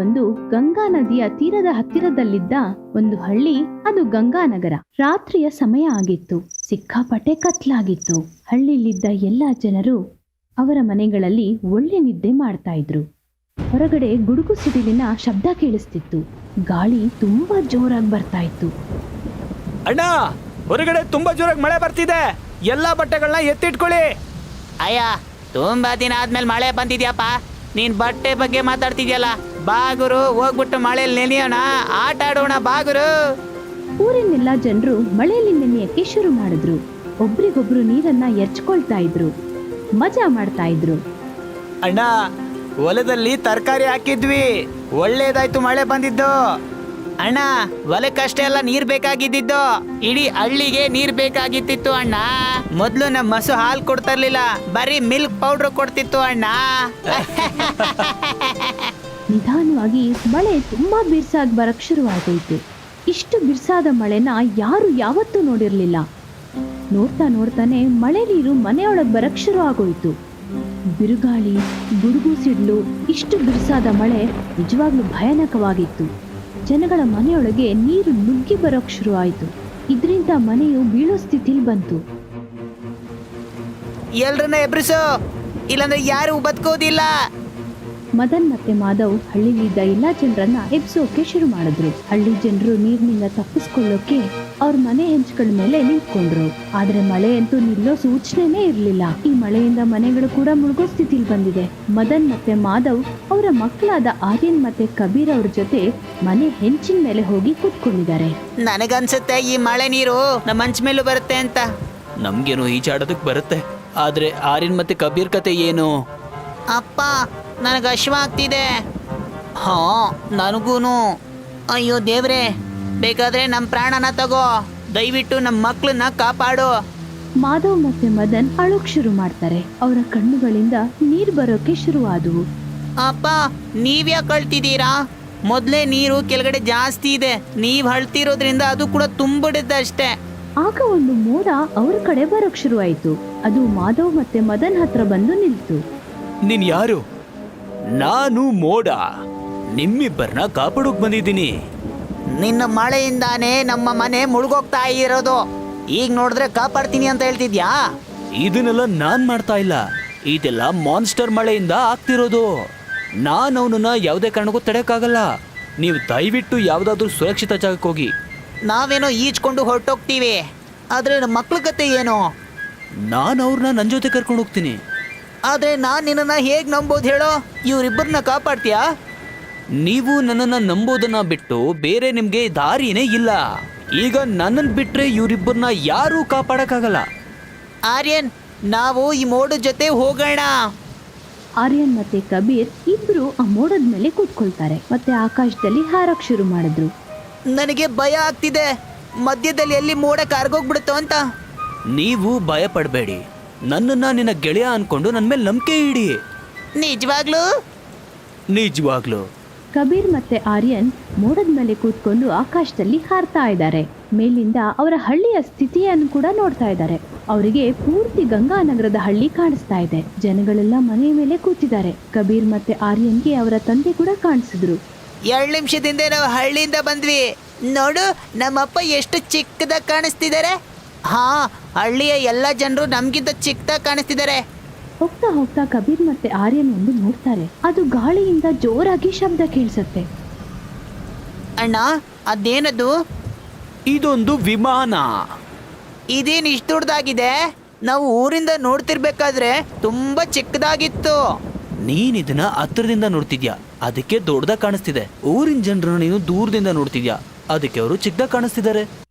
ಒಂದು ಗಂಗಾ ನದಿಯ ತೀರದ ಹತ್ತಿರದಲ್ಲಿದ್ದ ಒಂದು ಹಳ್ಳಿ, ಅದು ಗಂಗಾನಗರ. ರಾತ್ರಿಯ ಸಮಯ ಆಗಿತ್ತು. ಸಿಕ್ಕಾಪಟ್ಟೆ ಕತ್ಲಾಗಿತ್ತು. ಹಳ್ಳಿಲಿದ್ದ ಎಲ್ಲಾ ಜನರು ಅವರ ಮನೆಗಳಲ್ಲಿ ಒಳ್ಳೆ ನಿದ್ದೆ ಮಾಡ್ತಾ ಇದ್ರು. ಹೊರಗಡೆ ಗುಡುಗು ಸಿಡಿಲಿನ ಶಬ್ದ ಕೇಳಿಸ್ತಿತ್ತು. ಗಾಳಿ ತುಂಬಾ ಜೋರಾಗಿ ಬರ್ತಾ ಇತ್ತು. ಅಣ್ಣ, ಹೊರಗಡೆ ತುಂಬಾ ಜೋರಾಗಿ ಮಳೆ ಬರ್ತಿದೆ, ಎಲ್ಲಾ ಬಟ್ಟೆಗಳನ್ನ ಎತ್ತಿಟ್ಕೊಳ್ಳಿ. ಅಯ್ಯ, ತುಂಬಾ ದಿನ ಆದ್ಮೇಲೆ ಮಳೆ ಬಂದಿದ್ಯಪ್ಪ. ನೀನ್ ಬಟ್ಟೆ ಬಗ್ಗೆ ಮಾತಾಡ್ತಿದ್ಯಲ್ಲ, ಬಾಗುರು ಹೋಗ್ಬಿಟ್ಟು ಮಳೆಯಲ್ಲಿ ನೆನೆಯೋಣ, ಆಟ ಆಡೋಣ ಬಾಗುರು. ಊರಿನೆಲ್ಲ ಜನರು ಮಳೆಯಲ್ಲಿ ನೆನೆಯಕ್ಕೆ ಶುರು ಮಾಡಿದ್ರು. ಒಬ್ರಿಗೊಬ್ರು ನೀರನ್ನ ಎರ್ಚ್ಕೊಳ್ತಾ ಇದ್ರು, ಮಜಾ ಮಾಡ್ತಾ ಇದ್ರು. ಅಣ್ಣ, ಹೊಲದಲ್ಲಿ ತರಕಾರಿ ಹಾಕಿದ್ವಿ, ಒಳ್ಳೇದಾಯ್ತು ಮಳೆ ಬಂದಿದ್ದು. ಅಣ್ಣ, ಹೊಲಕ್ಕಷ್ಟೇ ಎಲ್ಲ ನೀರ್ ಬೇಕಾಗಿದ್ದಿದ್ದು, ಇಡೀ ಹಳ್ಳಿಗೆ ನೀರ್ ಬೇಕಾಗಿತ್ತಿತ್ತು ಅಣ್ಣ. ಮೊದ್ಲು ನಮ್ಮ ಹಸು ಹಾಲು ಕೊಡ್ತಾ ಇರ್ಲಿಲ್ಲ, ಬರೀ ಮಿಲ್ಕ್ ಪೌಡರ್ ಕೊಡ್ತಿತ್ತು ಅಣ್ಣ. ನಿಧಾನವಾಗಿ ಮಳೆ ತುಂಬಾ ಬಿರ್ಸಾಗಿ ಬರಕ್ ಶುರುವಾಗೋಯ್ತು. ಇಷ್ಟು ಬಿರ್ಸಾದ ಮಳೆನ ಯಾರು ಯಾವತ್ತೂ ನೋಡಿರ್ಲಿಲ್ಲ. ನೋಡ್ತಾ ನೋಡ್ತಾನೆ ಮಳೆ ನೀರು ಮನೆಯೊಳಗೆ ಬರಕ್ ಶುರು ಆಗೋಯ್ತು. ಬಿರುಗಾಳಿ, ಗುಡುಗು ಸಿಡ್ಲು, ಇಷ್ಟು ಬಿರ್ಸಾದ ಮಳೆ ನಿಜವಾಗ್ಲೂ ಭಯಾನಕವಾಗಿತ್ತು. ಜನಗಳ ಮನೆಯೊಳಗೆ ನೀರು ನುಗ್ಗಿ ಬರೋಕ್ ಶುರು ಆಯ್ತು. ಇದರಿಂದ ಮನೆಯು ಬೀಳೋ ಸ್ಥಿತಿಲಿ ಬಂತು. ಎಲ್ರನ್ನ ಎಬ್ರಿಸು, ಇಲ್ಲಾಂದ್ರೆ ಯಾರು ಬದುಕೋದಿಲ್ಲ. ಮದನ್ ಮತ್ತೆ ಮಾಧವ್ ಹಳ್ಳಿಲಿದ್ದ ಎಲ್ಲಾ ಜನರನ್ನ ಎಬ್ಸೋಕೆ ಶುರು ಮಾಡಿದ್ರು. ಹಳ್ಳಿ ಜನರು ನೀರಿನಿಂದ ತಪ್ಪಿಸ್ಕೊಳ್ಳೋಕೆ ಅವ್ರ ಮನೆ ಹೆಂಚ್ಗಳ ಮೇಲೆ ನಿಂತ್ಕೊಂಡ್ರು. ಆದ್ರೆ ಮಳೆ ಅಂತೂ ನಿಲ್ಲೋ ಸೂಚನೆನೇ ಇರ್ಲಿಲ್ಲ. ಈ ಮಳೆಯಿಂದ ಮನೆಗಳು ಕೂಡ ಮುಳುಗೋ ಸ್ಥಿತಿಲಿ ಬಂದಿದೆ. ಮದನ್ ಮತ್ತೆ ಮಾಧವ್ ಅವರ ಮಕ್ಕಳಾದ ಆರ್ಯನ್ ಮತ್ತೆ ಕಬೀರ್ ಅವ್ರ ಜೊತೆ ಮನೆ ಹೆಂಚಿನ ಮೇಲೆ ಹೋಗಿ ಕೂತ್ಕೊಂಡಿದ್ದಾರೆ. ನನಗನ್ಸುತ್ತೆ ಈ ಮಳೆ ನೀರು ನಮ್ಮ ಹಂಚ ಮೇಲೂ ಬರುತ್ತೆ ಅಂತ. ನಮ್ಗೇನು ಈಜಾಡೋದಕ್ ಬರುತ್ತೆ, ಆದ್ರೆ ಆರ್ಯನ್ ಮತ್ತೆ ಕಬೀರ್ ಕತೆ ಏನು? ಅಪ್ಪ, ನನಗೆ ಹಶ್ವಾಗ್ತಿದೆ. ಹಾ, ನನಗೂನು. ಅಯ್ಯೋ ದೇವ್ರೆ, ಬೇಕಾದ್ರೆ ನಮ್ಮ ಪ್ರಾಣನ ತಗೋ, ದಯವಿಟ್ಟು ನಮ್ಮ ಮಕ್ಕಳನ್ನ ಕಾಪಾಡು. ಮಾಧವ್ ಮತ್ತೆ ಮದನ್ ಅಳೋಕ್ ಶುರು ಮಾಡ್ತಾರೆ. ಅವರ ಕಣ್ಣುಗಳಿಂದ ನೀರ್ ಬರೋಕೆ ಶುರುವಾದವು. ಅಪ್ಪ, ನೀವ್ಯಾಕೆ ಅಳ್ತಿದ್ದೀರಾ? ಮೊದಲೇ ನೀರು ಕೆಳಗಡೆ ಜಾಸ್ತಿ ಇದೆ, ನೀವ್ ಅಳ್ತಿರೋದ್ರಿಂದ ಅದು ಕೂಡ ತುಂಬಿಡುತ್ತೆ ಅಷ್ಟೇ. ಆಗ ಒಂದು ಮೋಡ ಅವ್ರ ಕಡೆ ಬರೋಕ್ ಶುರು ಆಯ್ತು. ಅದು ಮಾಧವ್ ಮತ್ತೆ ಮದನ್ ಹತ್ರ ಬಂದು ನಿಲ್ತು. ನೀನ್ ಯಾರು? ನಾನು ಮೋಡ, ನಿಮ್ಮಿಬ್ಬರನ್ನ ಕಾಪಾಡೋಕ್ ಬಂದಿದ್ದೀನಿ. ನಿನ್ನ ಮಳೆಯಿಂದಾನೇ ನಮ್ಮ ಮನೆ ಮುಳುಗೋಗ್ತಾ ಇರೋದು. ಈಗ ನೋಡಿದ್ರೆ ಕಾಪಾಡ್ತೀನಿ ಅಂತ ಹೇಳ್ತಿದ್ಯಾ? ಇದನ್ನೆಲ್ಲ ನಾನ್ ಮಾಡ್ತಾ ಇಲ್ಲ, ಇದೆಲ್ಲ ಮಾನ್ಸ್ಟರ್ ಮಳೆಯಿಂದ ಆಗ್ತಿರೋದು. ನಾನು ಅವನನ್ನ ಯಾವುದೇ ಕಾರಣಕ್ಕೂ ತಡೆಯಕ್ಕಾಗಲ್ಲ. ನೀವು ದಯವಿಟ್ಟು ಯಾವ್ದಾದ್ರು ಸುರಕ್ಷಿತ ಜಾಗಕ್ಕೆ ಹೋಗಿ. ನಾವೇನೋ ಈಜ್ಕೊಂಡು ಹೊರಟೋಗ್ತೀವಿ, ಆದ್ರೆ ನಮ್ಮ ಮಕ್ಳ ಕತೆ ಏನು? ನಾನು ಅವ್ರನ್ನ ನನ್ನ ಜೊತೆ ಕರ್ಕೊಂಡು ಹೋಗ್ತೀನಿ. ಆದ್ರೆ ನಾನ್ ನಿನ್ನ ಹೇಗ್ ನಂಬೋದು ಹೇಳೋ? ಇವ್ರಿಬ್ಬರನ್ನ ಕಾಪಾಡ್ತೀಯಾ? ನೀವು ನನ್ನನ್ನ ನಂಬೋದನ್ನ ಬಿಟ್ಟು ಬೇರೆ ನಿಮ್ಗೆ ದಾರಿನೇ ಇಲ್ಲ. ಈಗ ನನ್ನನ್ ಬಿಟ್ರೆ ಇವರಿಬ್ಬರನ್ನ ಯಾರೂ ಕಾಪಾಡಕ್ಕಾಗಲ್ಲ. ಆರ್ಯನ್, ನಾವು ಈ ಮೋಡದ ಜೊತೆ ಹೋಗೋಣ. ಆರ್ಯನ್ ಮತ್ತೆ ಕಬೀರ್ ಇಬ್ರು ಆ ಮೋಡದ ಮೇಲೆ ಕೂತ್ಕೊಳ್ತಾರೆ ಮತ್ತೆ ಆಕಾಶದಲ್ಲಿ ಹಾರಕ್ ಶುರು ಮಾಡಿದ್ರು. ನನಗೆ ಭಯ ಆಗ್ತಿದೆ, ಮಧ್ಯದಲ್ಲಿ ಎಲ್ಲಿ ಮೋಡ ಕಾರ್ಗೋಗ್ಬಿಡುತ್ತೋ ಅಂತ. ನೀವು ಭಯ ಪಡಬೇಡಿ, ನನ್ನನ್ನ ನಿನ್ನ ಗೆಳೆಯ ಅನ್ಕೊಂಡು ನನ್ನ ಮೇಲೆ ನಂಬಿಕೆ ಇಡಿ. ನಿಜವಾಗ್ಲೂ? ನಿಜವಾಗ್ಲು. ಕಬೀರ್ ಮತ್ತೆ ಆರ್ಯನ್ ಮೋಡದ ಮೇಲೆ ಕೂತ್ಕೊಂಡು ಆಕಾಶದಲ್ಲಿ ಹಾರ್ತಾ ಇದ್ದಾರೆ. ಮೇಲಿಂದ ಅವರ ಹಳ್ಳಿಯ ಸ್ಥಿತಿಯನ್ನು ಕೂಡ ನೋಡ್ತಾ ಇದ್ದಾರೆ. ಅವರಿಗೆ ಪೂರ್ತಿ ಗಂಗಾನಗರದ ಹಳ್ಳಿ ಕಾಣಿಸ್ತಾ ಇದೆ. ಜನಗಳೆಲ್ಲ ಮನೆ ಮೇಲೆ ಕೂತಿದ್ದಾರೆ. ಕಬೀರ್ ಮತ್ತೆ ಆರ್ಯನ್ಗೆ ಅವರ ತಂದೆ ಕೂಡ ಕಾಣಿಸಿದ್ರು. 2 ನಿಮಿಷದಿಂದ ನಾವು ಹಳ್ಳಿಯಿಂದ ಬಂದ್ವಿ. ನೋಡು, ನಮ್ಮಪ್ಪ ಎಷ್ಟು ಚಿಕ್ಕದಾಗಿ ಕಾಣಿಸ್ತಿದ್ದಾರೆ. ಹಾ, ಹಳ್ಳಿಯ ಎಲ್ಲ ಜನರು ನಮ್ಗಿಂತ ಚಿಕ್ಕದಾಗಿ ಕಾಣಿಸ್ತಿದ್ದಾರೆ. ಹೋಗ್ತಾ ಹೋಗ್ತಾ ಕಬೀರ್ ಮತ್ತೆ ಆರ್ಯನ್ ಒಂದು ನೋಡ್ತಾರೆ. ಅದು ಗಾಳಿಯಿಂದ ಜೋರಾಗಿ ಶಬ್ದ ಕೇಳಿಸುತ್ತೆ. ಅಣ್ಣ, ಅದೇನದು? ಇದೊಂದು ವಿಮಾನ. ಇದೇನು ಇಷ್ಟು ದೊಡ್ಡದಾಗಿದೆ? ನಾವು ಊರಿಂದ ನೋಡ್ತಿರ್ಬೇಕಾದ್ರೆ ತುಂಬಾ ಚಿಕ್ಕದಾಗಿತ್ತು. ನೀನ್ ಇದನ್ನ ಹತ್ತಿರದಿಂದ ನೋಡ್ತಿದ್ಯಾ, ಅದಕ್ಕೆ ದೊಡ್ಡದಾಗ ಕಾಣಿಸ್ತಿದೆ. ಊರಿನ ಜನರನ್ನ ನೀನು ದೂರದಿಂದ ನೋಡ್ತಿದ್ಯಾ, ಅದಕ್ಕೆ ಅವರು ಚಿಕ್ಕದಾಗ ಕಾಣಿಸ್ತಿದ್ದಾರೆ.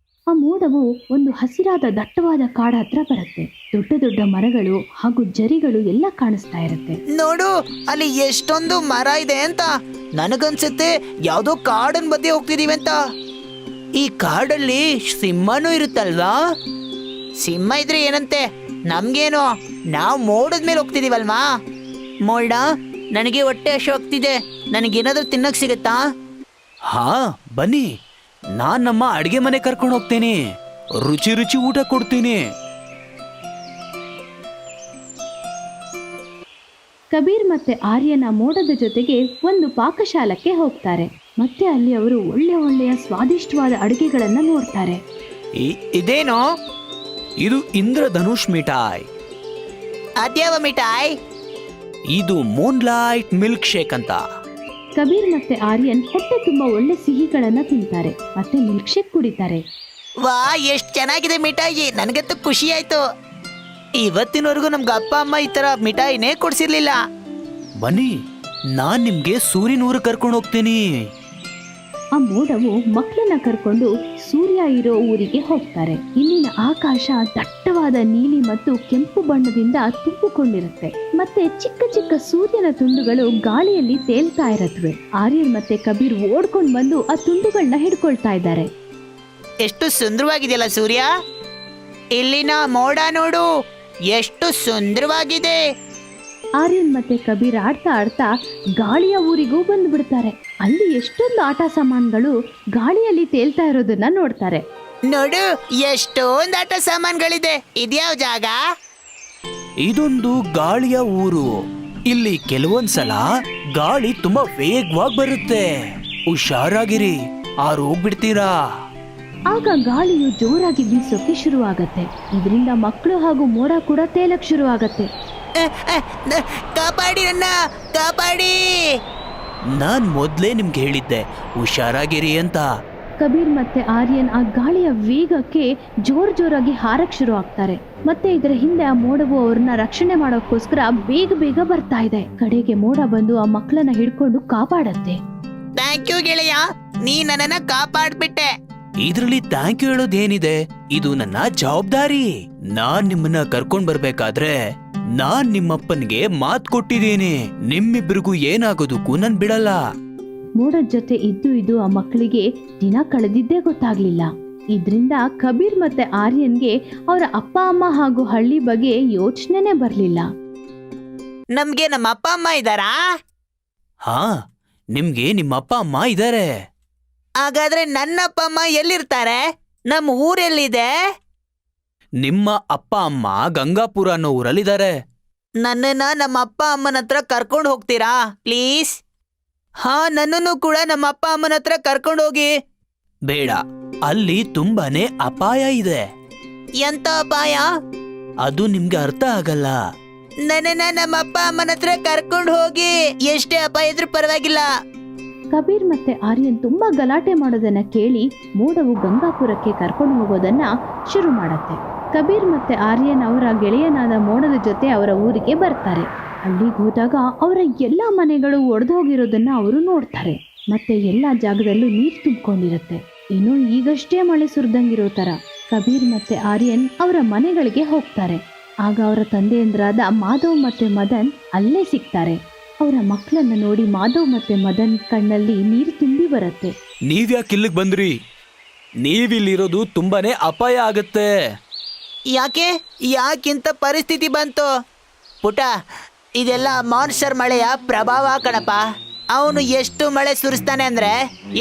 ಆ ಮೋಡವು ಒಂದು ಹಸಿರಾದ ದಟ್ಟವಾದ ಕಾಡ ಹತ್ರ ಬರುತ್ತೆ. ದೊಡ್ಡ ದೊಡ್ಡ ಮರಗಳು ಹಾಗೂ ಜರಿಗಳು ಎಲ್ಲ ಕಾಣಿಸ್ತಾ ಇರುತ್ತೆ. ನೋಡು, ಅಲ್ಲಿ ಎಷ್ಟೊಂದು ಮರ ಇದೆ ಅಂತ. ನನಗನ್ಸುತ್ತೆ ಯಾವ್ದೋ ಕಾಡನ್ ಮಧ್ಯೆ ಹೋಗ್ತಿದೀವಿ ಅಂತ. ಈ ಕಾಡಲ್ಲಿ ಸಿಂಹನೂ ಇರುತ್ತಲ್ವಾ? ಸಿಂಹ ಇದ್ರೆ ಏನಂತೆ, ನಮ್ಗೇನು, ನಾವು ಮೋಡದ ಮೇಲೆ ಹೋಗ್ತಿದೀವಲ್ವಾ? ಮೋಡ, ನನಗೆ ಹೊಟ್ಟೆ ಹಸಿವಾಗ್ತಿದೆ, ನನಗೇನಾದ್ರೂ ತಿನ್ನಕ್ ಸಿಗತ್ತಾ? ಹಾ, ಬನ್ನಿ, ನಾನ್ ನಮ್ಮ ಅಡಿಗೆ ಮನೆ ಕರ್ಕೊಂಡು ಹೋಗ್ತೇನೆ. ರುಚಿ ರುಚಿ ಊಟ ಕೊಡ್ತೀನಿ. ಕಬೀರ್ ಮತ್ತೆ ಆರ್ಯನ ಮೋಡದ ಜೊತೆಗೆ ಒಂದು ಪಾಕಶಾಲಕ್ಕೆ ಹೋಗ್ತಾರೆ. ಮತ್ತೆ ಅಲ್ಲಿ ಅವರು ಒಳ್ಳೆಯ ಸ್ವಾದಿಷ್ಟವಾದ ಅಡುಗೆಗಳನ್ನ ನೋಡ್ತಾರೆ. ಇದೇನೋ? ಇದು ಇಂದ್ರಧನುಷ್ ಮಿಠಾಯ್. ಅದ್ಯಾವ ಮಿಠಾಯ್? ಇದು ಮೂನ್ಲೈಟ್ ಮಿಲ್ಕ್ ಶೇಕ್ ಅಂತ. ಕಬೀರ್ ಮತ್ತೆ ಆರ್ಯನ್ ಹೊಟ್ಟೆ ತುಂಬಾ ಒಳ್ಳೆ ಸಿಹಿಗಳನ್ನ ತಿಂತಾರೆ ಮತ್ತೆ ಮಿಲ್ಕ್ ಶೇಕ್ ಕುಡಿತಾರೆ. ವಾ, ಎಷ್ಟು ಚೆನ್ನಾಗಿದೆ ಮಿಠಾಯಿ. ನನಗಂತೂ ಖುಷಿ ಆಯ್ತು. ಇವತ್ತಿನವರೆಗೂ ನಮ್ಗೆ ಅಪ್ಪ ಅಮ್ಮ ಈ ತರ ಮಿಠಾಯಿನೇ ಕೊಡ್ಸಿರ್ಲಿಲ್ಲ. ಬನ್ನಿ, ನಾನ್ ನಿಮ್ಗೆ ಸೂರ್ಯನೂರು ಕರ್ಕೊಂಡು ಹೋಗ್ತೀನಿ. ಆ ಮೋಡವು ಮಕ್ಕಳನ್ನ ಕರ್ಕೊಂಡು ಸೂರ್ಯ ಇರೋ ಊರಿಗೆ ಹೋಗ್ತಾರೆ. ಇಲ್ಲಿನ ಆಕಾಶ ದಟ್ಟವಾದ ನೀಲಿ ಮತ್ತು ಕೆಂಪು ಬಣ್ಣದಿಂದ ತುಂಬಿಕೊಂಡಿರುತ್ತೆ. ಮತ್ತೆ ಚಿಕ್ಕ ಚಿಕ್ಕ ಸೂರ್ಯನ ತುಂಡುಗಳು ಗಾಳಿಯಲ್ಲಿ ತೇಲ್ತಾ ಇರತ್ವೆ. ಆರ್ಯನ್ ಮತ್ತೆ ಕಬೀರ್ ಓಡ್ಕೊಂಡು ಬಂದು ಆ ತುಂಡುಗಳನ್ನ ಹಿಡ್ಕೊಳ್ತಾ ಇದ್ದಾರೆ. ಎಷ್ಟು ಸುಂದರವಾಗಿದೆಯಲ್ಲ ಸೂರ್ಯ. ಇಲ್ಲಿನ ಮೋಡ ನೋಡು, ಎಷ್ಟು ಸುಂದರವಾಗಿದೆ. ಆರ್ಯನ್ ಮತ್ತೆ ಕಬೀರ್ ಆಡ್ತಾ ಆಡ್ತಾ ಗಾಳಿಯ ಊರಿಗೂ ಬಂದು ಬಿಡ್ತಾರೆ. ಅಲ್ಲಿ ಎಷ್ಟೊಂದು ಆಟ ಸಾಮಾನುಗಳು ಗಾಳಿಯಲ್ಲಿ ತೇಲ್ತಾ ಇರೋದನ್ನ ನೋಡ್ತಾರೆ. ನೋಡು, ಎಷ್ಟೊಂದು ಆಟ ಸಾಮಾನುಗಳಿದೆ. ಇದ್ಯಾವ ಜಾಗ? ಇದೊಂದು ಗಾಳಿಯ ಊರು. ಇಲ್ಲಿ ಕೆಲವೊಂದ್ಸಲ ಗಾಳಿ ತುಂಬಾ ವೇಗವಾಗಿ ಬರುತ್ತೆ. ಹುಷಾರಾಗಿರಿ, ಹೋಗ್ಬಿಡ್ತೀರಾ. ಆಗ ಗಾಳಿಯು ಜೋರಾಗಿ ಬೀಸೋಕೆ ಶುರುವಾಗತ್ತೆ. ಇದರಿಂದ ಮಕ್ಕಳು ಹಾಗೂ ಮೋಡ ಕೂಡ ತೇಲಕ್ ಶುರುವಾಗತ್ತೆ. ಕಾಪಾಡಿ ನನ್ನ, ಕಾಪಾಡಿ. ನಾನ್ ಮೊದ್ಲೇ ನಿಮ್ಗೆ ಹೇಳಿದ್ದೆ ಹುಷಾರಾಗಿರಿ ಅಂತ. ಕಬೀರ್ ಮತ್ತೆ ಆರ್ಯನ್ ಆ ಗಾಳಿಯ ವೇಗಕ್ಕೆ ಜೋರಾಗಿ ಹಾರಕ್ ಶುರು ಆಗ್ತಾರೆ. ಮತ್ತೆ ಇದರ ಹಿಂದೆ ಆ ಮೋಡವು ಅವ್ರನ್ನ ರಕ್ಷಣೆ ಮಾಡೋಕ್ಕೋಸ್ಕರ ಬೇಗ ಬರ್ತಾ ಇದೆ. ಕಡೆಗೆ ಮೋಡ ಬಂದು ಆ ಮಕ್ಕಳನ್ನ ಹಿಡ್ಕೊಂಡು ಕಾಪಾಡತ್ತೆ. ಥ್ಯಾಂಕ್ ಯು ಗೆಳೆಯ, ನೀ ನನ್ನನ್ನ ಕಾಪಾಡ್ಬಿಟ್ಟೆ. ಇದ್ರಲ್ಲಿ ಥ್ಯಾಂಕ್ ಯು ಹೇಳೋದೇನಿದೆ? ಇದು ನನ್ನ ಜವಾಬ್ದಾರಿ. ನಾನ್ ನಿಮ್ಮನ್ನ ಕರ್ಕೊಂಡ್ ಬರ್ಬೇಕಾದ್ರೆ ನಾನ್ ನಿಮ್ಮಪ್ಪನ್ಗೆ ಮಾತ್ ಕೊಟ್ಟಿದ್ದೀನಿ. ನಿಮ್ಮಿಬ್ರಿಗೂ ಏನಾಗೋದಕ್ಕೂ ನನ್ ಬಿಡಲ್ಲ. ಮೋಡದ ಜೊತೆ ಇದ್ದು ಆ ಮಕ್ಕಳಿಗೆ ದಿನ ಕಳೆದಿದ್ದೇ ಗೊತ್ತಾಗ್ಲಿಲ್ಲ. ಇದ್ರಿಂದ ಕಬೀರ್ ಮತ್ತೆ ಆರ್ಯನ್ಗೆ ಅವರ ಅಪ್ಪ ಅಮ್ಮ ಹಾಗೂ ಹಳ್ಳಿ ಬಗ್ಗೆ ಯೋಚನೆನೇ ಬರ್ಲಿಲ್ಲ. ನಮ್ಗೆ ನಮ್ಮ ಅಪ್ಪ ಅಮ್ಮ ಇದ್ದಾರಾ? ಹಾ, ನಿಮ್ಗೆ ನಿಮ್ಮ ಅಪ್ಪ ಅಮ್ಮ ಇದಾರೆ. ಹಾಗಾದ್ರೆ ನನ್ನ ಅಪ್ಪ ಅಮ್ಮ ಎಲ್ಲಿರ್ತಾರೆ? ನಮ್ಮ ಊರೆಲ್ಲಿದೆ? ನಿಮ್ಮ ಅಪ್ಪ ಅಮ್ಮ ಗಂಗಾಪುರ ಅನ್ನೋ ಊರಲ್ಲಿದ್ದಾರೆ. ನನ್ನನ್ನ ನಮ್ಮ ಅಪ್ಪ ಅಮ್ಮನ ಹತ್ರ ಕರ್ಕೊಂಡು ಹೋಗ್ತೀರಾ ಪ್ಲೀಸ್? ಹಾ, ನನ್ನನ್ನು ಕೂಡ ನಮ್ಮ ಅಪ್ಪ ಅಮ್ಮನ ಹತ್ರ ಕರ್ಕೊಂಡು ಹೋಗಿ. ಬೇಡ, ಅಲ್ಲಿ ತುಂಬಾನೇ ಅಪಾಯ ಇದೆ. ಎಂತ ಅಪಾಯ? ಅದು ನಿಮ್ಗೆ ಅರ್ಥ ಆಗಲ್ಲ. ನನ್ನನ್ನ ನಮ್ಮ ಅಪ್ಪ ಅಮ್ಮನ ಹತ್ರ ಕರ್ಕೊಂಡು ಹೋಗಿ. ಎಷ್ಟೇ ಅಪಾಯ ಇದ್ರೂ ಪರವಾಗಿಲ್ಲ. ಕಬೀರ್ ಮತ್ತೆ ಆರ್ಯನ್ ತುಂಬಾ ಗಲಾಟೆ ಮಾಡೋದನ್ನ ಕೇಳಿ ಮೋಡವು ಗಂಗಾಪುರಕ್ಕೆ ಕರ್ಕೊಂಡು ಹೋಗೋದನ್ನ ಶುರು ಮಾಡತ್ತೆ. ಕಬೀರ್ ಮತ್ತೆ ಆರ್ಯನ್ ಅವರ ಗೆಳೆಯನಾದ ಮೋಡದ ಜೊತೆ ಅವರ ಊರಿಗೆ ಬರ್ತಾರೆ. ಅಲ್ಲಿಗೆ ಹೋದಾಗ ಅವರ ಎಲ್ಲಾ ಮನೆಗಳು ಒಡೆದು ಹೋಗಿರೋದನ್ನ ಅವರು ನೋಡ್ತಾರೆ. ಮತ್ತೆ ಎಲ್ಲಾ ಜಾಗದಲ್ಲೂ ನೀರು ತುಂಬಿಕೊಂಡಿರುತ್ತೆ. ಇನ್ನು ಈಗಷ್ಟೇ ಮಳೆ ಸುರಿದಂಗಿರೋ ತರ. ಕಬೀರ್ ಮತ್ತೆ ಆರ್ಯನ್ ಅವರ ಮನೆಗಳಿಗೆ ಹೋಗ್ತಾರೆ. ಆಗ ಅವರ ತಂದೆಯಂದ್ರಾದ ಮಾಧವ್ ಮತ್ತೆ ಮದನ್ ಅಲ್ಲೇ ಸಿಗ್ತಾರೆ. ಅವರ ಮಕ್ಕಳನ್ನ ನೋಡಿ ಮಾಧವ್ ಮತ್ತೆ ಮದನ್ ಕಣ್ಣಲ್ಲಿ ನೀರು ತುಂಬಿ ಬರುತ್ತೆ. ನೀವ್ಯಾಕೆ ಇಲ್ಲಿಗೆ ಬಂದ್ರಿ? ನೀವಿಲ್ಲಿರೋದು ತುಂಬಾನೇ ಅಪಾಯ ಆಗತ್ತೆ. ಯಾಕಿಂತ ಪರಿಸ್ಥಿತಿ ಬಂತು? ಪುಟ, ಇದೆಲ್ಲ ಮಾನ್ಸ್ಟರ್ ಮಳೆಯ ಪ್ರಭಾವ ಕಣಪ್ಪ. ಅವನು ಎಷ್ಟು ಮಳೆ ಸುರಿಸ್ತಾನೆ ಅಂದ್ರೆ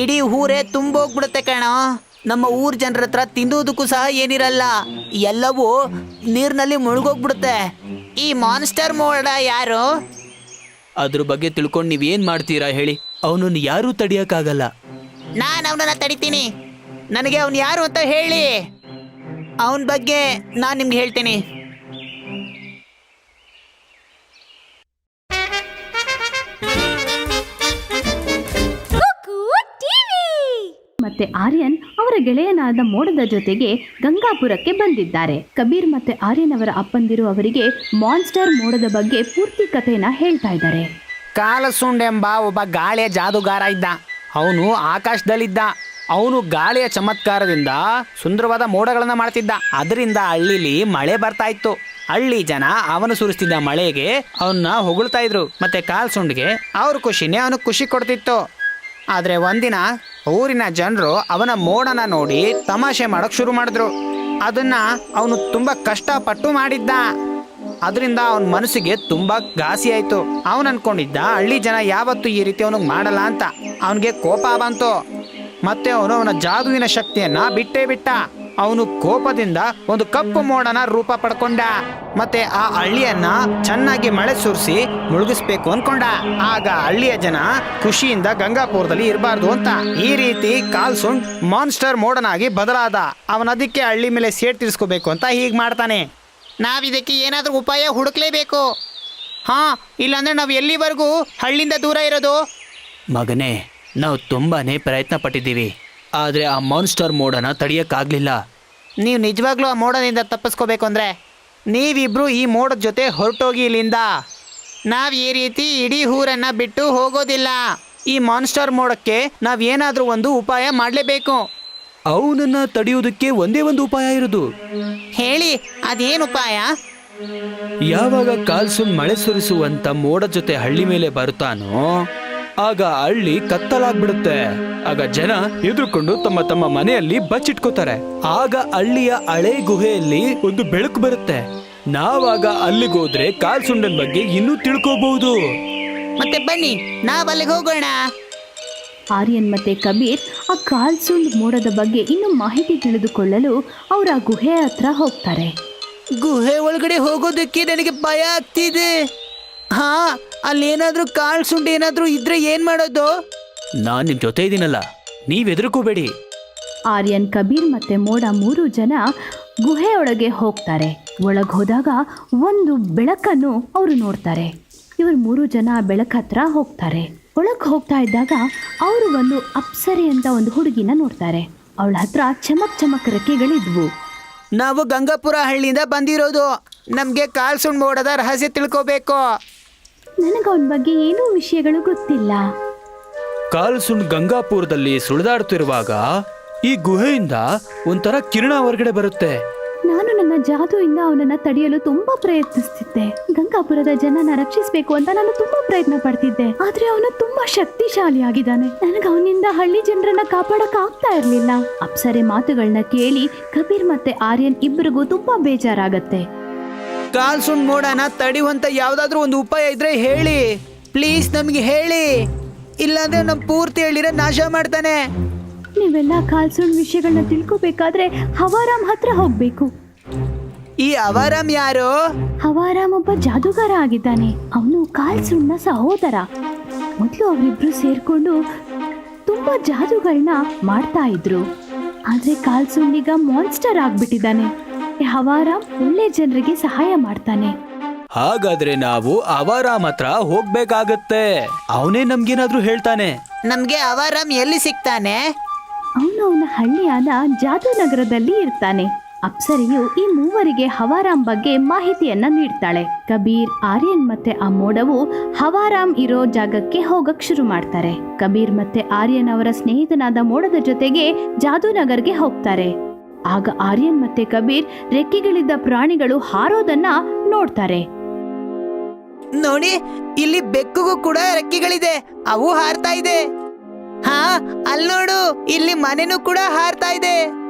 ಇಡೀ ಊರೇ ತುಂಬೋಗ್ಬಿಡುತ್ತೆ ಕಣೋ. ನಮ್ಮ ಊರ್ ಜನರ ಹತ್ರ ತಿಂದುವುದಕ್ಕೂ ಸಹ ಏನಿರಲ್ಲ, ಎಲ್ಲವೂ ನೀರಿನಲ್ಲಿ ಮುಳುಗೋಗ್ಬಿಡುತ್ತೆ. ಈ ಮಾನ್ಸ್ಟರ್ ಮೋಡ ಯಾರು? ಅದ್ರ ಬಗ್ಗೆ ತಿಳ್ಕೊಂಡು ನೀವೇನ್ ಮಾಡ್ತೀರಾ ಹೇಳಿ? ಅವನನ್ನು ಯಾರೂ ತಡಿಯಕ್ಕಾಗಲ್ಲ. ನಾನು ಅವನನ್ನ ತಡಿತೀನಿ. ನನಗೆ ಅವನು ಯಾರು ಅಂತ ಹೇಳಿ, ಅವನ ಬಗ್ಗೆ ನಾನು ನಿಮ್ಗೆ ಹೇಳ್ತೀನಿ. ಮತ್ತೆ ಆರ್ಯನ್ ಅವರ ಗೆಳೆಯನಾದ ಮೋಡದ ಜೊತೆಗೆ ಗಂಗಾಪುರಕ್ಕೆ ಬಂದಿದ್ದಾರೆ. ಕಬೀರ್ ಮತ್ತೆ ಆರ್ಯನ್ ಅವರ ಅಪ್ಪಂದಿರು ಅವರಿಗೆ ಮಾನ್ಸ್ಟರ್ ಮೋಡದ ಬಗ್ಗೆ ಪೂರ್ತಿ ಕಥೆನ ಹೇಳ್ತಾ ಇದ್ದಾರೆ. ಕಾಲಸುಂಡ್ ಎಂಬ ಒಬ್ಬ ಗಾಳಿಯ ಜಾದುಗಾರ ಇದ್ದ. ಅವನು ಆಕಾಶದಲ್ಲಿದ್ದ. ಅವನು ಗಾಳಿಯ ಚಮತ್ಕಾರದಿಂದ ಸುಂದರವಾದ ಮೋಡಗಳನ್ನ ಮಾಡ್ತಿದ್ದ. ಅದರಿಂದ ಹಳ್ಳಿಲಿ ಮಳೆ ಬರ್ತಾ ಇತ್ತು. ಹಳ್ಳಿ ಜನ ಅವನು ಸುರಿಸ್ತಿದ್ದ ಮಳೆಗೆ ಅವನ್ನ ಹೊಗಳ್ತಾ ಇದ್ರು. ಮತ್ತೆ ಕಾಲ್ಸುಂಡ್ಗೆ ಅವ್ರ ಖುಷಿನೇ ಅವನಿಗೆ ಖುಷಿ ಕೊಡ್ತಿತ್ತು. ಆದ್ರೆ ಒಂದಿನ ಊರಿನ ಜನರು ಅವನ ಮೋಡನ ನೋಡಿ ತಮಾಷೆ ಮಾಡೋಕ್ ಶುರು ಮಾಡಿದ್ರು. ಅದನ್ನ ಅವನು ತುಂಬಾ ಕಷ್ಟಪಟ್ಟು ಮಾಡಿದ್ದ. ಅದರಿಂದ ಅವನ ಮನಸ್ಸಿಗೆ ತುಂಬಾ ಘಾಸಿ ಆಯ್ತು. ಅವನ್ ಅನ್ಕೊಂಡಿದ್ದ ಹಳ್ಳಿ ಜನ ಯಾವತ್ತೂ ಈ ರೀತಿ ಅವನಿಗೆ ಮಾಡಲ್ಲ ಅಂತ. ಅವನಿಗೆ ಕೋಪ ಬಂತು. ಮತ್ತೆ ಅವನು ಅವನ ಜಾದುವಿನ ಶಕ್ತಿಯನ್ನ ಬಿಟ್ಟೇ ಬಿಟ್ಟ. ಅವನು ಕೋಪದಿಂದ ಒಂದು ಕಪ್ಪು ಮೋಡನ ರೂಪ ಪಡ್ಕೊಂಡ ಮತ್ತೆ ಆ ಹಳ್ಳಿಯನ್ನ ಚೆನ್ನಾಗಿ ಮಳೆ ಸುರಿಸಿ ಮುಳುಗಿಸ್ಬೇಕು ಅನ್ಕೊಂಡ. ಆಗ ಹಳ್ಳಿಯ ಜನ ಖುಷಿಯಿಂದ ಗಂಗಾಪುರದಲ್ಲಿ ಇರಬಾರ್ದು ಅಂತ ಈ ರೀತಿ ಕಾಲ್ಸುಂಡ್ ಮಾನ್ಸ್ಟರ್ ಮೋಡನಾಗಿ ಬದಲಾದ. ಅವನದಕ್ಕೆ ಹಳ್ಳಿ ಮೇಲೆ ಸೇಡ್ ತೀರಿಸ್ಕೋಬೇಕು ಅಂತ ಹೀಗೆ ಮಾಡ್ತಾನೆ. ನಾವಿದಕ್ಕೆ ಏನಾದ್ರೂ ಉಪಾಯ ಹುಡುಕ್ಲೇಬೇಕು. ಹಾ, ಇಲ್ಲಾಂದ್ರೆ ನಾವು ಎಲ್ಲಿವರೆಗೂ ಹಳ್ಳಿಯಿಂದ ದೂರ ಇರೋದು? ಮಗನೇ, ನಾವು ತುಂಬಾನೇ ಪ್ರಯತ್ನ ಪಟ್ಟಿದ್ದೀವಿ, ಆದ್ರೆ ಆ ಮಾನ್ಸ್ಟರ್ ಮೋಡನ ತಡೆಯಕ್ಕಾಗ್ಲಿಲ್ಲ. ನೀವು ನಿಜವಾಗ್ಲೂ ಆ ಮೋಡದಿಂದ ತಪ್ಪಿಸ್ಕೋಬೇಕು ಅಂದ್ರೆ ನೀವಿಬ್ರು ಈ ಮೋಡದ ಜೊತೆ ಹೊರಟೋಗಿ ಇಲ್ಲಿಂದ. ನಾವ್ ಈ ರೀತಿ ಇಡೀ ಊರನ್ನ ಬಿಟ್ಟು ಹೋಗೋದಿಲ್ಲ. ಈ ಮಾನ್ಸ್ಟರ್ ಮೋಡಕ್ಕೆ ನಾವ್ ಏನಾದ್ರೂ ಒಂದು ಉಪಾಯ ಮಾಡ್ಲೇಬೇಕು. ಅವನನ್ನ ತಡೆಯೋದಕ್ಕೆ ಒಂದೇ ಒಂದು ಉಪಾಯ ಇರೋದು. ಹೇಳಿ, ಅದೇನು ಉಪಾಯ? ಯಾವಾಗ ಕಾಲ್ಸುಂಡ್ ಮಳೆ ಸುರಿಸುವಂತ ಮೋಡ ಜೊತೆ ಹಳ್ಳಿ ಮೇಲೆ ಬರುತ್ತಾನೋ ಆಗ ಹಳ್ಳಿ ಕತ್ತಲಾಗ್ಬಿಡುತ್ತೆ. ಆಗ ಜನ ಎದುರುಕೊಂಡು ತಮ್ಮ ತಮ್ಮ ಮನೆಯಲ್ಲಿ ಬಚ್ಚಿಟ್ಕೋತಾರೆ. ಆಗ ಹಳ್ಳಿಯ ಹಳೆ ಗುಹೆಯಲ್ಲಿ ಒಂದು ಬೆಳಕು ಬರುತ್ತೆ. ನಾವಾಗ ಅಲ್ಲಿಗೋದ್ರೆ ಕಾಲ್ಸುಂಡನ್ ಬಗ್ಗೆ ಇನ್ನೂ ತಿಳ್ಕೋಬಹುದು. ಮತ್ತೆ ಬನ್ನಿ, ನಾವ್ ಅಲ್ಲಿಗೆ ಹೋಗೋಣ. ಆರ್ಯನ್ ಮತ್ತೆ ಕಬೀರ್ ಆ ಕಾಲ್ಸುಂಡ್ ಮೋಡದ ಬಗ್ಗೆ ಇನ್ನೂ ಮಾಹಿತಿ ತಿಳಿದುಕೊಳ್ಳಲು ಅವರ ಗುಹೆ ಹತ್ರ ಹೋಗ್ತಾರೆ. ಗುಹೆ ಒಳಗಡೆ ಹೋಗೋದಕ್ಕೆ ನನಗೆ ಭಯ ಆಗ್ತಿದೆ. ಹಾ, ಅಲ್ಲೇನಾದ್ರೂ ಕಾಲ್ಸುಂಡ್ ಏನಾದ್ರೂ ಇದ್ರೆ ಏನ್ ಮಾಡೋದು? ನಾನ್ ನಿಮ್ ಜೊತೆ ಇದೀನಲ್ಲ, ನೀವ್ ಹೆದರ್ಕೋಬೇಡಿ. ಆರ್ಯನ್, ಕಬೀರ್ ಮತ್ತೆ ಮೋಡ 3 ಜನ ಗುಹೆಯೊಳಗೆ ಹೋಗ್ತಾರೆ. ಒಳಗೆ ಹೋದಾಗ ಒಂದು ಬೆಳಕನ್ನು ಅವರು ನೋಡ್ತಾರೆ. ಇವರು 3 ಜನ ಬೆಳಕ ಹತ್ರ ಹೋಗ್ತಾರೆ. ಒಳಗೆ ಹೋಗ್ತಾ ಇದ್ದಾಗ ಅವರು ಒಂದು ಅಪ್ಸರೆ ಅಂತ ಒಂದು ಹುಡುಗಿನ ನೋಡ್ತಾರೆ. ಅವಳ ಹತ್ರ ಚಮಕ್ ಚಮಕ್ ರೆಕ್ಕೆಗಳಿದ್ವು. ನಾವು ಗಂಗಾಪುರ ಹಳ್ಳಿಯಿಂದ ಬಂದಿರೋದು. ನಮ್ಗೆ ಕಾಲ್ಸುಂಡ್ ಮೋಡದ ರಹಸ್ಯ ತಿಳ್ಕೋಬೇಕು. ನನಗೆ ಅವನ ಬಗ್ಗೆ ಏನೂ ವಿಷಯಗಳು ಗೊತ್ತಿಲ್ಲ. ಕಾಲ್ಸುಂಡ್ ಗಂಗಾಪುರದಲ್ಲಿ ಸುಳಿದಾಡ್ತಿರುವಾಗ ಈ ಗುಹೆಯಿಂದ ಒಂಥರ ಕಿರಣ ಹೊರಗಡೆ ಬರುತ್ತೆ. ನಾನು ನನ್ನ ಜಾದುವಿಂದ ಅವನನ್ನ ತಡೆಯಲು ತುಂಬಾ ಪ್ರಯತ್ನಿಸ್ತಿದ್ದೆ. ಗಂಗಾಪುರದ ಜನನ ರಕ್ಷಿಸಬೇಕು ಅಂತ ನಾನು ತುಂಬಾ ಪ್ರಯತ್ನ ಪಡ್ತಿದ್ದೆ. ಆದ್ರೆ ಅವನು ತುಂಬಾ ಶಕ್ತಿಶಾಲಿ ಆಗಿದ್ದಾನೆ. ನನಗೆ ಅವನಿಂದ ಹಳ್ಳಿ ಜನರನ್ನ ಕಾಪಾಡಕ್ ಆಗ್ತಾ ಇರ್ಲಿಲ್ಲ. ಅಪ್ಸರೆ ಮಾತುಗಳನ್ನ ಕೇಳಿ ಕಬೀರ್ ಮತ್ತೆ ಆರ್ಯನ್ ಇಬ್ಬರಿಗೂ ತುಂಬಾ ಬೇಜಾರಾಗತ್ತೆ. ಕಾಲ್ಸುಂಡ್ ಮೋಡನ ತಡೆಯುವಂತ ಯಾವ್ದಾದ್ರು ಒಂದು ಉಪಾಯ ಇದ್ರೆ ಹೇಳಿ ಪ್ಲೀಸ್, ನಮ್ಗೆ ಹೇಳಿ. ಇಲ್ಲಾಂದ್ರೆ ನಮ್ ಪೂರ್ತಿ ಹಳ್ಳಿನ ನಾಶ ಮಾಡ್ತಾನೆ. ನೀವೆಲ್ಲ ಕಾಲ್ಸುಂಡ್ ವಿಷಯಗಳನ್ನ ತಿಳ್ಕೋಬೇಕಾದ್ರೆ ಹವಾರಾಮ್ ಹತ್ರ ಹೋಗ್ಬೇಕು. ಈ ಅವಾರಾಮ್ ಯಾರು? ಹವಾರಾಮ್ ಒಬ್ಬ ಜಾದೂಗಾರ ಆಗಿದ್ದಾನೆ. ಅವನು ಕಾಲ್ಸುಂಡ್ನ ಸಹೋದರ. ಮೊದಲು ಅವರಿಬ್ರು ಸೇರ್ಕೊಂಡು ತುಂಬಾ ಜಾದೂಗಳನ್ನ ಮಾಡ್ತಾ ಇದ್ರು. ಆದ್ರೆ ಕಾಲ್ಸುಂಡ್ ಈಗ ಮಾನ್ಸ್ಟರ್ ಆಗ್ಬಿಟ್ಟಿದ್ದಾನೆ. ಹವಾರಾಮ್ ಒಳ್ಳೆ ಜನರಿಗೆ ಸಹಾಯ ಮಾಡ್ತಾನೆ. ಹಾಗಾದ್ರೆ ನಾವು ಅವಾರಾಮ್ ಹತ್ರ ಹೋಗ್ಬೇಕಾಗತ್ತೆ. ಅವನೇ ನಮ್ಗೇನಾದ್ರೂ ಹೇಳ್ತಾನೆ. ನಮ್ಗೆ ಅವಾರಾಮ್ ಎಲ್ಲಿ ಸಿಗ್ತಾನೆ? ಅವನು ಅವನ ಹಳ್ಳಿಯಾದ ಜಾದೂ ನಗರದಲ್ಲಿ ಇರ್ತಾನೆ. ಅಪ್ಸರೆಯು ಈ 3 ಹವಾರಾಮ್ ಬಗ್ಗೆ ಮಾಹಿತಿಯನ್ನ ನೀಡ್ತಾಳೆ. ಕಬೀರ್, ಆರ್ಯನ್ ಮತ್ತೆ ಆ ಮೋಡವು ಹವಾರಾಮ್ ಇರೋ ಜಾಗಕ್ಕೆ ಹೋಗಕ್ ಶುರು ಮಾಡ್ತಾರೆ. ಕಬೀರ್ ಮತ್ತೆ ಆರ್ಯನ್ ಅವರ ಸ್ನೇಹಿತನಾದ ಮೋಡದ ಜೊತೆಗೆ ಜಾದೂನಗರ್ಗೆ ಹೋಗ್ತಾರೆ. ಆಗ ಆರ್ಯನ್ ಮತ್ತೆ ಕಬೀರ್ ರೆಕ್ಕೆಗಳಿದ್ದ ಪ್ರಾಣಿಗಳು ಹಾರೋದನ್ನ ನೋಡ್ತಾರೆ. ನೋಡಿ, ಇಲ್ಲಿ ಬೆಕ್ಕುಗೂ ಕೂಡ ರೆಕ್ಕೆಗಳಿದೆ, ಅವು ಹಾರ್ತಾ ಇದೆ. ಹಾ, ಅಲ್ಲಿ ನೋಡು, ಇಲ್ಲಿ ಮನೆನೂ ಕೂಡ ಹಾರ್ತಾ ಇದೆ.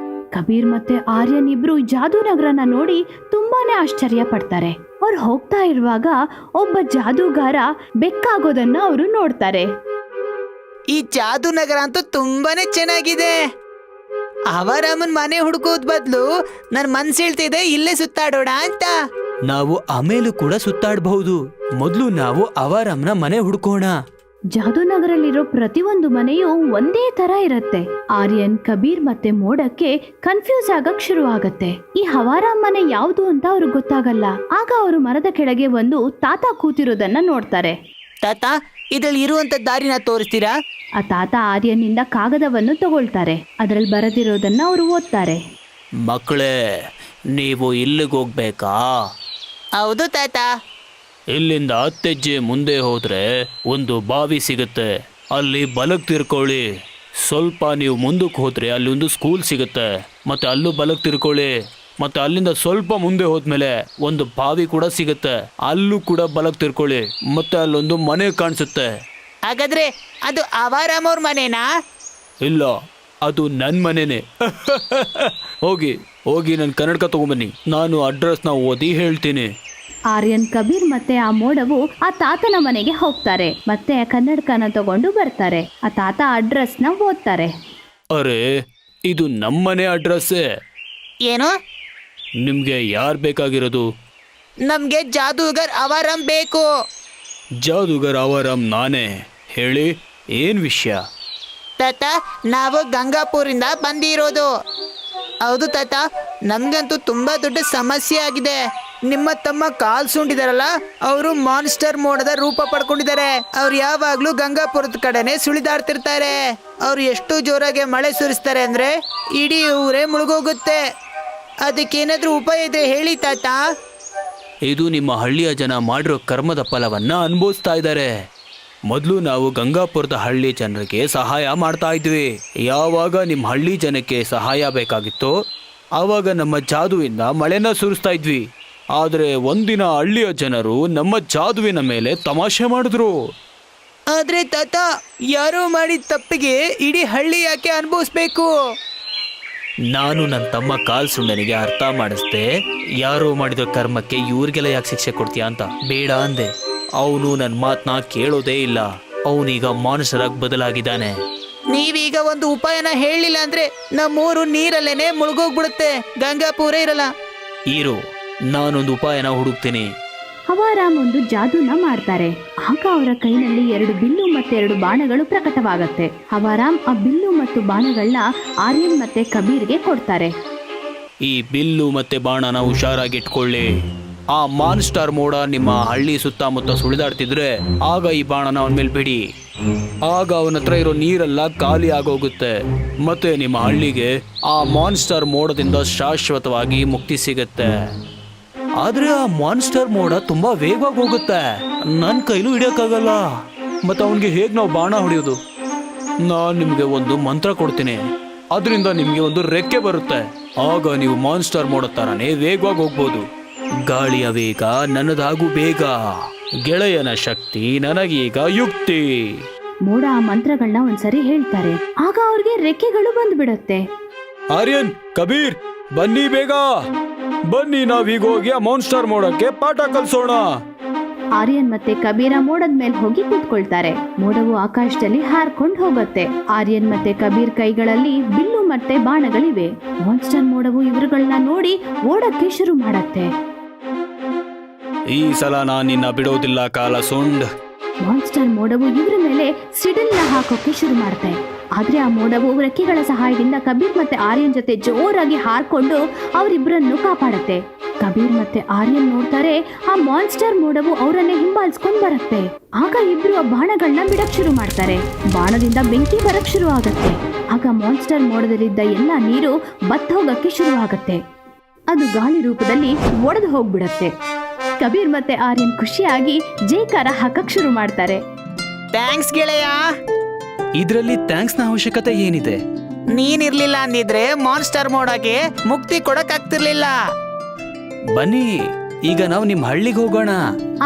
ಕಬೀರ್ ಮತ್ತೆ ಆರ್ಯನ್ ಇಬ್ರು ಜಾದೂನಗರನ ನೋಡಿ ತುಂಬಾನೇ ಆಶ್ಚರ್ಯ ಪಡ್ತಾರೆ. ಅವ್ರು ಹೋಗ್ತಾ ಇರುವಾಗ ಒಬ್ಬ ಜಾದೂಗಾರ ಬೆಕ್ಕಾಗೋದನ್ನ ಅವರು ನೋಡ್ತಾರೆ. ಈ ಜಾದೂ ನಗರ ಅಂತೂ ತುಂಬಾನೇ ಚೆನ್ನಾಗಿದೆ. ಅವರಾಮನ್ ಮನೆ ಹುಡುಕೋದ್ ಬದಲು ನನ್ ಮನ್ಸು ಹೇಳ್ತಿದೆ ಇಲ್ಲೇ ಸುತ್ತಾಡೋಣ ಅಂತ. ನಾವು ಆಮೇಲೂ ಕೂಡ ಸುತ್ತಾಡಬಹುದು. ಮೊದಲು ನಾವು ಅವಾರಾಮ್ನ ಮನೆ ಹುಡುಕೋಣ. ಜಾದೂನಗರಲ್ಲಿರೋ ಪ್ರತಿಯೊಂದು ಮನೆಯೂ ಒಂದೇ ತರ ಇರತ್ತೆ. ಆರ್ಯನ್, ಕಬೀರ್ ಮತ್ತೆ ಮೋಡಕ್ಕೆ ಕನ್ಫ್ಯೂಸ್ ಆಗಕ್ ಶುರು ಆಗತ್ತೆ. ಈ ಹವಾರಾಮ್ ಮನೆ ಯಾವುದು ಅಂತ ಅವ್ರಿಗೆ ಗೊತ್ತಾಗಲ್ಲ. ಆಗ ಅವರು ಮರದ ಕೆಳಗೆ ಒಂದು ತಾತ ಕೂತಿರೋದನ್ನ ನೋಡ್ತಾರೆ. ತಾತ, ಇದ್ರಲ್ಲಿ ಇರುವಂತ ದಾರಿನ ತೋರಿಸ್ತೀರಾ? ಆ ತಾತ ಆರ್ಯನ್ನಿಂದ ಕಾಗದವನ್ನು ತಗೊಳ್ತಾರೆ. ಅದರಲ್ಲಿ ಬರೆದಿರೋದನ್ನ ಅವರು ಓದ್ತಾರೆ. ಮಕ್ಕಳೇ, ನೀವು ಇಲ್ಲಿಗೆ ಹೋಗ್ಬೇಕಾ? ಹೌದು ತಾತ. ಇಲ್ಲಿಂದ 10 ಹೆಜ್ಜೆ ಮುಂದೆ ಹೋದ್ರೆ ಒಂದು ಬಾವಿ ಸಿಗುತ್ತೆ. ಅಲ್ಲಿ ಬಲಕ್ ತಿರ್ಕೊಳ್ಳಿ. ಸ್ವಲ್ಪ ನೀವು ಮುಂದಕ್ಕೆ ಹೋದ್ರೆ ಅಲ್ಲಿ ಒಂದು ಸ್ಕೂಲ್ ಸಿಗುತ್ತೆ. ಮತ್ತೆ ಅಲ್ಲೂ ಬಲಕ್ ತಿರ್ಕೊಳ್ಳಿ. ಮತ್ತೆ ಅಲ್ಲಿಂದ ಸ್ವಲ್ಪ ಮುಂದೆ ಹೋದ್ಮೇಲೆ ಒಂದು ಬಾವಿ ಕೂಡ ಸಿಗುತ್ತೆ. ಅಲ್ಲೂ ಕೂಡ ಬಲಕ್ ತಿರ್ಕೊಳ್ಳಿ. ಮತ್ತೆ ಅಲ್ಲೊಂದು ಮನೆ ಕಾಣಿಸುತ್ತೆ. ಹಾಗಾದ್ರೆ ಅದು ಅವಾರಾಮ್ ಅವ್ರ ಮನೆನಾ? ಇಲ್ಲ, ಅದು ನನ್ನ ಮನೆನೇ. ಹೋಗಿ ಹೋಗಿ ನನ್ನ ಕನ್ನಡಕ ತಗೊಂಬನ್ನಿ. ನಾನು ಅಡ್ರೆಸ್ನ ಓದಿ ಹೇಳ್ತೀನಿ. ಆರ್ಯನ್, ಕಬೀರ್ ಮತ್ತೆ ಆ ಮೋಡವು ಆ ತಾತನ ಮನೆಗೆ ಹೋಗ್ತಾರೆ. ಮತ್ತೆ ಕನ್ನಡಕನ ತಗೊಂಡು ಬರ್ತಾರೆ. ಆ ತಾತ ಅಡ್ರೆಸ್ನ ಓದ್ತಾರೆ. ಅರೆ, ಇದು ನಮ್ಮನೆ ಅಡ್ರೆಸ್ಸೇ. ಏನು? ನಿಮ್ಗೆ ಯಾರ್ ಬೇಕಾಗಿರೋದು? ನಮ್ಗೆ ಜಾದೂಗರ್ ಅವಾರಂ ಬೇಕು. ಜಾದೂಗರ್ ಅವರಂ ನಾನೇ. ಹೇಳಿ, ಏನ್ ವಿಷಯ? ತಾತ, ನಾವು ಗಂಗಾಪುರಿಂದ ಬಂದಿರೋದು. ಹೌದು ತಾತ, ನಮ್ಗಂತೂ ತುಂಬಾ ದೊಡ್ಡ ಸಮಸ್ಯೆ ಆಗಿದೆ. ನಿಮ್ಮ ತಮ್ಮ ಕಾಲ್ ಸುಂಡಿದಾರಲ್ಲ, ಅವರು ಮಾನ್ಸ್ಟರ್ ಮೋಡದ ರೂಪ ಪಡ್ಕೊಂಡಿದ್ದಾರೆ. ಅವ್ರು ಯಾವಾಗ್ಲೂ ಗಂಗಾಪುರದ ಕಡೆನೆ ಸುಳಿದಾಡ್ತಿರ್ತಾರೆ. ಅವ್ರು ಎಷ್ಟು ಜೋರಾಗಿ ಮಳೆ ಸುರಿಸ್ತಾರೆ ಅಂದ್ರೆ ಇಡೀ ಊರೇ ಮುಳುಗೋಗುತ್ತೆ. ಅದಕ್ಕೇನಾದ್ರೂ ಉಪಾಯ ಇದೆ ಹೇಳಿ ತಾತ. ಇದು ನಿಮ್ಮ ಹಳ್ಳಿಯ ಜನ ಮಾಡಿರೋ ಕರ್ಮದ ಫಲವನ್ನ ಅನುಭವಿಸ್ತಾ ಇದ್ದಾರೆ. ಮೊದಲು ನಾವು ಗಂಗಾಪುರದ ಹಳ್ಳಿ ಜನರಿಗೆ ಸಹಾಯ ಮಾಡ್ತಾ ಇದ್ವಿ. ಯಾವಾಗ ನಿಮ್ಮ ಹಳ್ಳಿ ಜನಕ್ಕೆ ಸಹಾಯ ಬೇಕಾಗಿತ್ತೋ ಆವಾಗ ನಮ್ಮ ಜಾದುವಿಂದ ಮಳೆನ ಸುರಿಸ್ತಾ ಇದ್ವಿ. ಆದರೆ ಒಂದಿನ ಹಳ್ಳಿಯ ಜನರು ನಮ್ಮ ಜಾದುವಿನ ಮೇಲೆ ತಮಾಷೆ ಮಾಡಿದ್ರು. ಆದ್ರೆ ತಾತ, ಯಾರೋ ಮಾಡಿದ ತಪ್ಪಿಗೆ ಇಡೀ ಹಳ್ಳಿ ಯಾಕೆ ಅನುಭವಿಸ್ಬೇಕು? ನಾನು ನನ್ನ ತಮ್ಮ ಕಾಲ್ ಸುಂಡನಿಗೆ ಅರ್ಥ ಮಾಡಿಸ್ದೆ, ಯಾರೋ ಮಾಡಿದ ಕರ್ಮಕ್ಕೆ ಇವ್ರಿಗೆಲ್ಲ ಯಾಕೆ ಶಿಕ್ಷೆ ಕೊಡ್ತೀಯಾ ಅಂತ. ಬೇಡ ಅಂದೆ. ಅವನು ನನ್ನ ಮಾತನ್ನ ಕೇಳೋದೇ ಇಲ್ಲ. ಅವನೀಗ ಮಾನುಷರಾಗಿ ಬದಲಾಗಿದ್ದಾನೆ. ನೀವೀಗ ಒಂದು ಉಪಾಯನ ಹೇಳಿಲ್ಲ ಅಂದ್ರೆ ನಮ್ಮೂರು ನೀರಲ್ಲೇನೆ ಮುಳುಗೋಗ್ಬಿಡುತ್ತೆ, ಗಂಗಾಪುರೇ ಇರಲ್ಲ. ಇರು, ನಾನೊಂದು ಉಪಾಯನ ಹುಡುಕ್ತೀನಿ. ಹವಾರಾಮ್ ಒಂದು ಜಾದೂನ ಮಾಡ್ತಾರೆ. ಆಗ ಅವರ ಕೈನಲ್ಲಿ 2 ಬಿಲ್ಲು ಮತ್ತೆ 2 ಬಾಣಗಳು ಪ್ರಕಟವಾಗತ್ತೆ. ಹವಾರಾಮ್ ಆ ಬಿಲ್ಲು ಮತ್ತು ಬಾಣಗಳನ್ನ ಆರ್ಯನ್ ಮತ್ತೆ ಕಬೀರ್ಗೆ ಕೊಡ್ತಾರೆ. ಈ ಬಿಲ್ಲು ಮತ್ತೆ ಬಾಣನ ಹುಷಾರಾಗಿಟ್ಕೊಳ್ಳಿ. ಆ ಮಾನ್ಸ್ಟಾರ್ ಮೋಡ ನಿಮ್ಮ ಹಳ್ಳಿ ಸುತ್ತಮುತ್ತ ಸುಳಿದಾಡ್ತಿದ್ರೆ ಆಗ ಈ ಬಾಣನ ಅವನ ಮೇಲೆ ಬಿಡಿ. ಆಗ ಅವನ ಹತ್ರ ಇರೋ ನೀರೆಲ್ಲ ಖಾಲಿ ಆಗೋಗುತ್ತೆ. ಮತ್ತೆ ನಿಮ್ಮ ಹಳ್ಳಿಗೆ ಆ ಮಾನ್ಸ್ಟಾರ್ ಮೋಡದಿಂದ ಶಾಶ್ವತವಾಗಿ ಮುಕ್ತಿ ಸಿಗುತ್ತೆ. ಆದ್ರೆ ಆ ಮಾನ್ಸ್ಟರ್ ಮೋಡ ತುಂಬಾ ವೇಗವಾಗಿ ಹೋಗುತ್ತೆ. ನನ್ನ ಕೈಲೂ ಹಿಡಿಯಕ್ಕಾಗಲ್ಲ. ಮತ್ತೆ ಅವನಿಗೆ ಹೇಗೆ ನಾವು ಬಾಣ ಹೊಡೆಯೋದು? ನಾನು ನಿಮಗೆ ಒಂದು ಮಂತ್ರ ಕೊಡ್ತೀನಿ. ಅದರಿಂದ ನಿಮಗೆ ಒಂದು ರೆಕ್ಕೆ ಬರುತ್ತೆ. ಆಗ ನೀವು ಮಾನ್ಸ್ಟರ್ ಮೋಡ ತರಾನೇ ವೇಗವಾಗಿ ಹೋಗ್ಬೋದು. ಗಾಳಿಯ ವೇಗ ನನ್ನದಾಗೂ ಬೇಗ, ಗೆಳೆಯನ ಶಕ್ತಿ ನನಗೀಗ ಯುಕ್ತಿ. ಮೋಡ ಆ ಮಂತ್ರಗಳನ್ನ ಒಂದ್ಸರಿ ಹೇಳ್ತಾರೆ. ಆಗ ಅವ್ರಿಗೆ ರೆಕ್ಕೆಗಳು ಬಂದ್ಬಿಡತ್ತೆ. ಆರ್ಯನ್, ಕಬೀರ್, ಬನ್ನಿ ಬೇಗ ಬನ್ನಿ, ನಾವೀಗ ಹೋಗಿ ಆ ಮಾನ್ಸ್ಟರ್ ಮೋಡಕ್ಕೆ ಪಾಠ ಕಲಿಸೋಣ. ಆರ್ಯನ್ ಮತ್ತೆ ಕಬೀರ ಮೋಡದ ಮೇಲೆ ಹೋಗಿ ಕೂತ್ಕೊಳ್ತಾರೆ. ಮೋಡವು ಆಕಾಶದಲ್ಲಿ ಹಾರ್ಕೊಂಡು ಹೋಗುತ್ತೆ. ಆರ್ಯನ್ ಮತ್ತೆ ಕಬೀರ್ ಕೈಗಳಲ್ಲಿ ಬಿಲ್ಲು ಮತ್ತೆ ಬಾಣಗಳಿವೆ. ಮಾನ್ಸ್ಟರ್ ಮೋಡವು ಇವರುಗಳನ್ನ ನೋಡಿ ಓಡಕ್ಕೆ ಶುರು ಮಾಡತ್ತೆ. ಈ ಸಲ ನಾನು ನಿನ್ನ ಬಿಡೋದಿಲ್ಲ ಕಾಲ ಸುಂಡ್. ಮಾನ್ಸ್ಟರ್ ಮೋಡವು ಇವರ ಮೇಲೆ ಸಿಡಿಲ್ನ ಹಾಕೋಕೆ ಶುರು ಮಾಡುತ್ತೆ. ಆದ್ರೆ ಆ ಮೋಡವು ರೆಕ್ಕೆಗಳ ಸಹಾಯದಿಂದ ಕಬೀರ್ ಮತ್ತೆ ಆರ್ಯನ್ ಜೊತೆ ಜೋರಾಗಿ ಹಾರ್ಕೊಂಡು ಅವರಿಬ್ಬರನ್ನು ಕಾಪಾಡುತ್ತೆ. ಕಬೀರ್ ಮತ್ತೆ ಆರ್ಯನ್ ನೋಡ್ತಾರೆ, ಆ ಮಾನ್ಸ್ಟರ್ ಮೋಡವು ಅವರನ್ನೇ ಹಿಂಬಾಲಿಸ್ಕೊಂಡ್ ಬರುತ್ತೆ. ಆಗ ಇಬ್ರು ಆ ಬಾಣಗಳನ್ನ ಬಿಡಕ್ ಶುರು ಮಾಡ್ತಾರೆ. ಬಾಣದಿಂದ ಬೆಂಕಿ ಬರಕ್ ಶುರು ಆಗತ್ತೆ. ಆಗ ಮಾನ್ಸ್ಟರ್ ಮೋಡದಲ್ಲಿದ್ದ ಎಲ್ಲ ನೀರು ಬತ್ತ ಹೋಗಕ್ಕೆ ಶುರು ಆಗತ್ತೆ. ಅದು ಗಾಳಿ ರೂಪದಲ್ಲಿ ಒಡೆದು ಹೋಗ್ಬಿಡತ್ತೆ. ಕಬೀರ್ ಮತ್ತೆ ಆರ್ಯನ್ ಖುಷಿಯಾಗಿ ಜೇಕಾರ ಹಾಕಕ್ ಶುರು ಮಾಡ್ತಾರೆ. ಥ್ಯಾಂಕ್ಸ್ ಗೆಳೆಯ. ಇದರಲ್ಲಿ ಥ್ಯಾಂಕ್ಸ್ ನ ಅವಶ್ಯಕತೆ ಏನಿದೆ? ನೀನಿರ್ಲಿಲ್ಲ ಅಂದಿದ್ರೆ ಮಾನ್ಸ್ಟರ್ ಮೋಡಗೆ ಮುಕ್ತಿ ಕೊಡಕ್ ಆಗ್ತಿರ್ಲಿಲ್ಲ. ಬನ್ನಿ, ಈಗ ನಾವು ನಿಮ್ಮ ಹಳ್ಳಿಗೆ ಹೋಗೋಣ.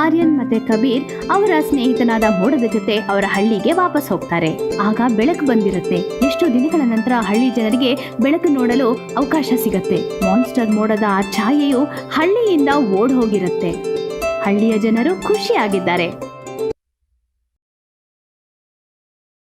ಆರ್ಯನ್ ಮತ್ತೆ ಕಬೀರ್ ಅವರ ಸ್ನೇಹಿತನಾದ ಮೋಡದ ಜೊತೆ ಅವರ ಹಳ್ಳಿಗೆ ವಾಪಸ್ ಹೋಗ್ತಾರೆ. ಆಗ ಬೆಳಕು ಬಂದಿರುತ್ತೆ. ಎಷ್ಟು ದಿನಗಳ ನಂತರ ಹಳ್ಳಿ ಜನರಿಗೆ ಬೆಳಕು ನೋಡಲು ಅವಕಾಶ ಸಿಗತ್ತೆ. ಮಾನ್ಸ್ಟರ್ ಮೋಡದ ಆ ಛಾಯೆಯು ಹಳ್ಳಿಯಿಂದ ಓಡ್ ಹೋಗಿರುತ್ತೆ. ಹಳ್ಳಿಯ ಜನರು ಖುಷಿಯಾಗಿದ್ದಾರೆ.